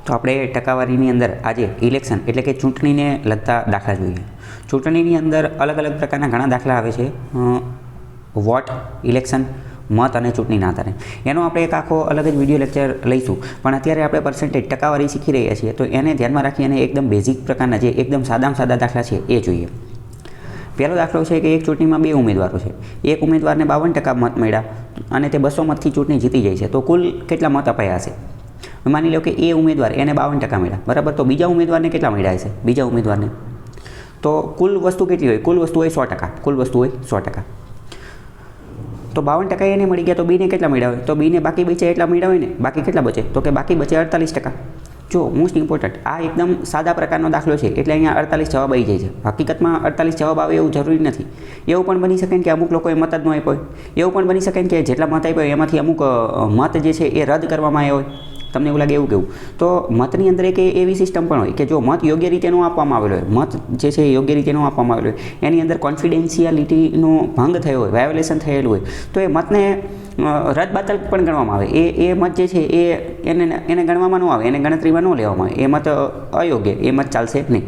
તો આપણે ટકાવારીની અંદર આજે ઇલેક્શન એટલે કે ચૂંટણીને લગતા દાખલા જોઈએ. ચૂંટણીની અંદર અલગ અલગ પ્રકારના ઘણા દાખલા આવે છે. વોટ, ઇલેક્શન, મત અને ચૂંટણીના આધારે એનો આપણે એક આખો અલગ જ વિડીયો લેક્ચર લઈશું. પણ અત્યારે આપણે પર્સન્ટેજ ટકાવારી શીખી રહ્યા છીએ, તો એને ધ્યાનમાં રાખી અને એકદમ બેઝિક પ્રકારના જે એકદમ સાદામાં સાદા દાખલા છે એ જોઈએ. પહેલો દાખલો છે કે એક ચૂંટણીમાં બે ઉમેદવારો છે. એક ઉમેદવારને 52% મત મળ્યા અને તે 200 મતથી ચૂંટણી જીતી જાય છે, તો કુલ કેટલા મત અપાયા હશે? માની લો કે એ ઉમેદવાર એને 52% મળ્યા, બરાબર. તો બીજા ઉમેદવારને કેટલા મળ્યા હશે? બીજા ઉમેદવારને તો કુલ વસ્તુ કેટલી હોય? કુલ વસ્તુ હોય 100%. કુલ વસ્તુ હોય 100%. તો 52% એને મળી ગયા, તો બીને કેટલા મળ્યા હોય? તો બીને બાકી બચે એટલા મળ્યા હોય ને. બાકી કેટલા બચે? તો કે બાકી બચે 48%. જો મોસ્ટ ઇમ્પોર્ટન્ટ, આ એકદમ સાદા પ્રકારનો દાખલો છે એટલે અહીંયા 48 જવાબ આવી જાય છે. હકીકતમાં 48 જવાબ આવે એવું જરૂરી નથી. એવું પણ બની શકે કે અમુક લોકોએ મત જ ન આપ્યો હોય. એવું પણ બની શકે કે જેટલા મત આપ્યા હોય એમાંથી અમુક મત જે છે એ રદ કરવામાં આવ્યા હોય. તમને એવું લાગે એવું કેવું? તો મતની અંદર એક એવી સિસ્ટમ પણ હોય કે જો મત યોગ્ય રીતે ન આપવામાં આવેલો હોય, મત જે છે એ યોગ્ય રીતે ન આપવામાં આવેલો હોય, એની અંદર કોન્ફિડેન્શિયાલિટીનો ભંગ થયો હોય, વાયોલેશન થયેલું હોય, તો એ મતને રદબાતલ પણ ગણવામાં આવે. એ મત જે છે એને ગણવામાં ન આવે, એને ગણતરીમાં ન લેવામાં આવે. એ મત અયોગ્ય, એ મત ચાલશે નહીં.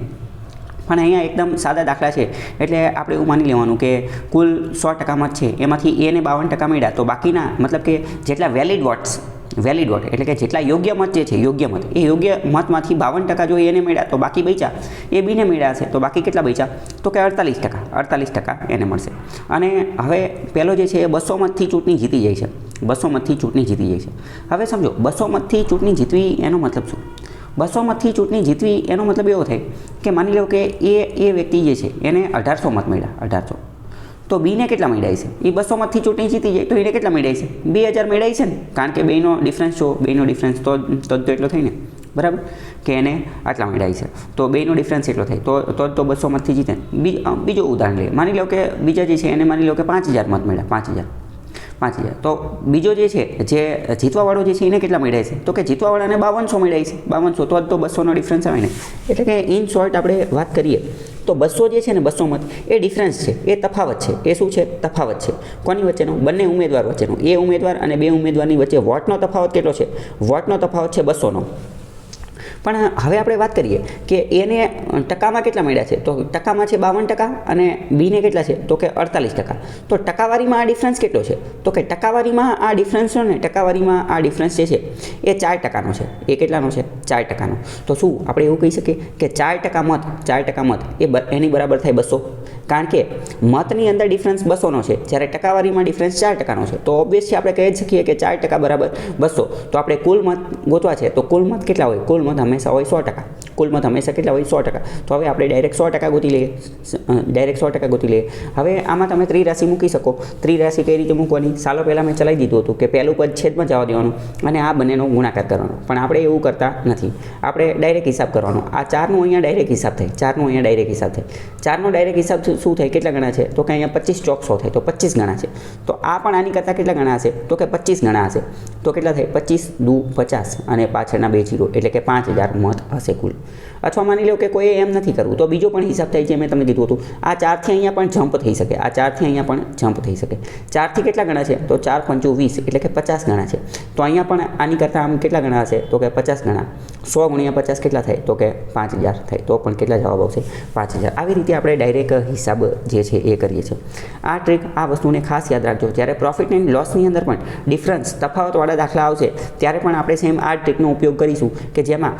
પણ અહીંયા એકદમ સાદા દાખલા છે એટલે આપણે એવું માની લેવાનું કે કુલ 100% મત છે, એમાંથી એને 52% મળ્યા, તો બાકીના મતલબ કે જેટલા વેલિડ વોટ એટલે કે જેટલા યોગ્ય મત જે છે, યોગ્ય મત, એ યોગ્ય મતમાંથી 52% જો એને મળ્યા, તો બાકી બચ્યા એ બીને મળ્યા હશે. તો બાકી કેટલા બચ્યા? તો કે 48% એને મળશે. અને હવે પહેલો જે છે એ 200 મતથી ચૂંટણી જીતી જાય છે. 200 મતથી ચૂંટણી જીતી જાય છે. હવે સમજો 200 મતથી ચૂંટણી જીતવી એનો મતલબ શું? 200 મતથી ચૂંટણી જીતવી એનો મતલબ એવો થાય કે માની લો કે એ વ્યક્તિ જે છે એને 1800 મત મળ્યા, 1800. તો બીને કેટલા મળ્યા છે? એ 200 મતથી ચૂંટણી જીતી જાય તો એને કેટલા મળ્યા છે? 2000 મળ્યા છે ને. કારણ કે બેનો ડિફરન્સ જો, બેનો ડિફરન્સ તો એટલો થાય ને, બરાબર, કે એને આટલા મળ્યા છે. તો બેનો ડિફરન્સ એટલો થાય તો 200 મતથી જીતે. બીજું ઉદાહરણ લઈએ. માની લો કે બીજા જે છે એને માની લો કે 5000 મત મળ્યા, 5000. તો બીજો જે છે, જે જીતવાવાળો જે છે એને કેટલા મળ્યા છે? તો કે જીતવાવાળાને 5200 મળ્યા છે. 5200 તો 200નો ડિફરન્સ આવે ને. એટલે કે ઇન શોર્ટ આપણે વાત કરીએ તો 200 જે છે ને, 200 મત એ ડિફરન્સ છે, એ તફાવત છે. એ શું છે? તફાવત છે. કોની વચ્ચેનો? બંને ઉમેદવાર વચ્ચેનો. એ ઉમેદવાર અને બે ઉમેદવારની વચ્ચે વોટનો તફાવત કેટલો છે? વોટનો તફાવત છે 200નો. પણ હવે આપણે વાત કરીએ કે એને ટકામાં કેટલા મળ્યા છે? તો ટકામાં છે 52% અને બીને કેટલા છે? તો કે 48%. તો ટકાવારીમાં આ ડિફરન્સ કેટલો છે? તો કે ટકાવારીમાં આ ડિફરન્સ છે ને, ટકાવારીમાં આ ડિફરન્સ જે છે એ 4%નો છે. એ કેટલાનો છે? 4%નો. તો શું આપણે એવું કહી શકીએ કે 4% મત એની બરાબર થાય 200? કારણ કે મતની અંદર ડિફરન્સ 200નો છે, જ્યારે ટકાવારીમાં ડિફરન્સ 4%નો છે. તો ઓબ્વિયસલી આપણે કહી શકીએ કે 4% બરાબર 200. તો આપણે કુલ મત ગોતવા છે, તો કુલ મત કેટલા હોય? કુલ મત હંમેશા હોય 100%. કુલ મત હંમેશા કેટલા હોય? 100%. તો હવે આપણે ડાયરેક્ટ 100% ગોતી લઈએ. હવે આમાં તમે ત્રિરાશિ મૂકી શકો. ત્રિરાશિ કઈ રીતે મૂકવાની? સાલો પહેલાં મેં ચલાવી દીધું હતું કે પહેલું પદ છેદમાં જવા દેવાનું અને આ બંનેનો ગુણાકાર કરવાનો. પણ આપણે એવું કરતા નથી. આપણે ડાયરેક્ટ હિસાબ કરવાનો. આ 4નો અહીંયા ડાયરેક્ટ હિસાબ થાય. 4નો ડાયરેક્ટ હિસાબ શું થાય? કેટલા ગણા છે? તો કે અહીંયા 25 ચોક 100 થાય, તો 25 ગણા છે. તો આ પણ આની કરતાં કેટલા ગણા હશે? તો કે 25 ગણા હશે. તો કેટલા થાય? 25 દુ 50 અને પાછળના 2 0 એટલે કે 5000 મત હશે કુલ. અથવા માની લો કે કોઈ એમ નથી કરવું, તો બીજો પણ હિસાબ થાય છે. મેં તમને કીધું હતું આ 4થી અહીંયા પણ જમ્પ થઈ શકે. આ 4થી અહીંયા પણ જમ્પ થઈ શકે. 4થી કેટલા ગણા છે? તો 4 5 20 એટલે કે 50 ગણા છે. તો અહીંયા પણ આની કરતાં આમ કેટલા ગણા હશે? તો કે 50 ગણા. 100 × 50 કેટલા થાય? તો કે 5000 થાય. તો પણ કેટલા જવાબ આવશે? 5000. આવી રીતે આપણે ડાયરેક્ટ હિસાબ જે છે એ કરીએ છીએ. આ ટ્રીક, આ વસ્તુને ખાસ યાદ રાખજો. જ્યારે પ્રોફિટ એન્ડ લોસની અંદર પણ ડિફરન્સ, તફાવતવાળા દાખલા આવશે ત્યારે પણ આપણે સેમ આ ટ્રીકનો ઉપયોગ કરીશું કે જેમાં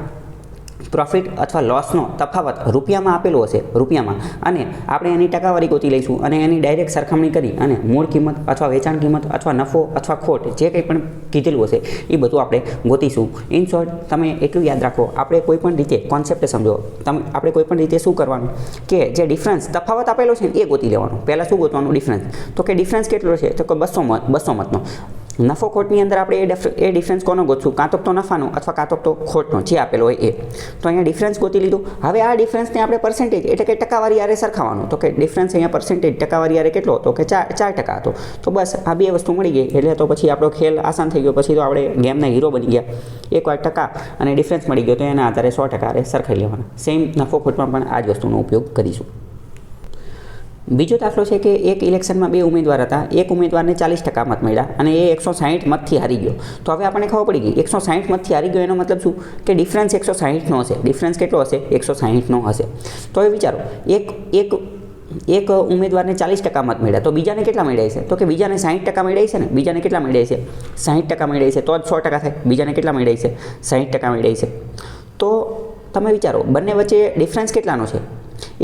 પ્રોફિટ અથવા લોસનો તફાવત રૂપિયામાં આપેલો હશે, રૂપિયામાં, અને આપણે એની ટકાવારી ગોતી લઈશું અને એની ડાયરેક્ટ સરખામણી કરી અને મૂળ કિંમત અથવા વેચાણ કિંમત અથવા નફો અથવા ખોટ જે કંઈ પણ કીધેલું હશે એ બધું આપણે ગોતીશું. ઇન શોર્ટ તમે એટલું યાદ રાખો, આપણે કોઈ પણ રીતે કોન્સેપ્ટ સમજો. આપણે કોઈ પણ રીતે શું કરવાનું કે જે ડિફરન્સ, તફાવત આપેલો છે ને એ ગોતી લેવાનો. પહેલાં શું ગોતવાનું? ડિફરન્સ. તો કે ડિફરન્સ કેટલો છે? તો કે 200 મતનો. નફો ખોટની અંદર આપણે એ ડિફરન્સ કોનો ગોતશું? કાં તો નફાનો અથવા કાં તો ખોટનો, જે આપેલો હોય એ. તો અહીંયા ડિફરન્સ ગોતી લીધું. હવે આ ડિફરન્સને આપણે પર્સન્ટેજ એટલે કે ટકાવારી આરે સરખાવવાનું. તો કે ડિફરન્સ અહીંયા પર્સન્ટેજ ટકાવારી આરે કેટલો હતો? કે 4% હતો. તો બસ આ બે વસ્તુ મળી ગઈ એટલે તો પછી આપણો ખેલ આસાન થઈ ગયો. પછી તો આપણે ગેમના હીરો બની ગયા. એકવાર ટકા અને ડિફરન્સ મળી ગયો તો એના આધારે 100% આરે સરખાઈ લેવાના. સેમ નફો ખોટમાં પણ આ જ વસ્તુનો ઉપયોગ કરીશું. બીજો દાખલો છે કે એક ઇલેક્શનમાં 2 ઉમેદવાર હતા, એક ઉમેદવારને 40% મત મળ્યા અને એ 160 મતથી હારી ગયો. તો હવે આપણને ખબર પડી ગઈ 160 મતથી હારી ગયો એનો મતલબ શું કે ડિફરન્સ 160નો હશે. ડિફરન્સ કેટલો હશે? 160નો હશે. તો હવે વિચારો એક ઉમેદવારને 40% મત મળ્યા, તો બીજાને કેટલા મળ્યા છે? તો કે બીજાને 60% મળ્યા છે ને. બીજાને કેટલા મળ્યા છે? 60% મળ્યા છે. તો જ 100% થાય. બીજાને કેટલા મળ્યા છે? 60% મળ્યા છે. તો તમે વિચારો બંને વચ્ચે ડિફરન્સ કેટલાનો છે?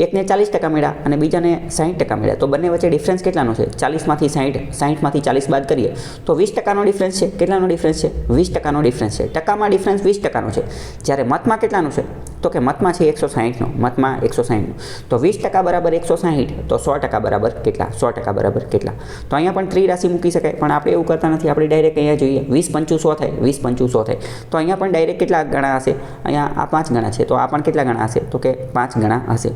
એકને 40% મળ્યા અને બીજાને 60% મળ્યા, તો બંને વચ્ચે ડિફરન્સ કેટલાનો છે? 40માંથી 60, 60માંથી 40 બાદ કરીએ તો 20%નો ડિફરન્સ છે. કેટલાનો ડિફરન્સ છે? 20%નો ડિફરન્સ છે. ટકામાં ડિફરન્સ 20%નો છે. જ્યારે મતમાં કેટલાનો છે? તો કે મતમાં છે 160નો. મતમાં 160નો. તો 20% બરાબર 160, તો 100% બરાબર કેટલા? 100% બરાબર કેટલા? તો અહીંયા પણ ત્રિરાશિ મૂકી શકાય, પણ આપણે એવું કરતા નથી. આપણે ડાયરેક્ટ અહીંયા જોઈએ 20 × 5 100 થાય. 20 × 5 100 થાય. તો અહીંયા પણ ડાયરેક્ટ કેટલા ગણા હશે? અહીંયા આ 5 ગણા છે, તો આ પણ કેટલા ગણા હશે? તો કે 5 ગણા હશે.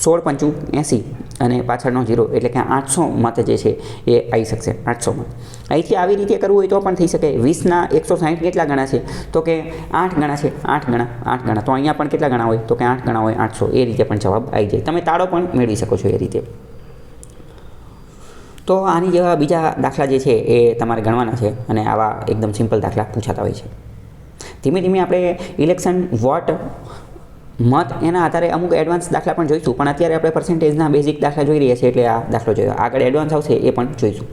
16 × 5 = 80 અને પાછળનો 0 એટલે કે 800 મત જે છે એ આવી શકશે. 800 મત અહીંથી આવી રીતે કરવું હોય તો પણ થઈ શકે. 20ના 160 કેટલા ગણા છે? તો કે 8 ગણા છે. 8 ગણા. તો અહીંયા પણ કેટલા ગણા હોય? તો કે 8 ગણા હોય 800. એ રીતે પણ જવાબ આવી જાય. તમે તાળો પણ મેળવી શકો છો એ રીતે. તો આની જેવા બીજા દાખલા જે છે એ તમારે ગણવાના છે અને આવા એકદમ સિમ્પલ દાખલા પૂછાતા હોય છે. ધીમે ધીમે આપણે ઇલેક્શન વોટ મત એના આધારે અમુક એડવાન્સ દાખલા પણ જોઈશું, પણ અત્યારે આપણે પર્સન્ટેજના બેઝિક દાખલા જોઈ રહ્યા છીએ એટલે આ દાખલો જોયો. આગળ એડવાન્સ આવશે એ પણ જોઈશું.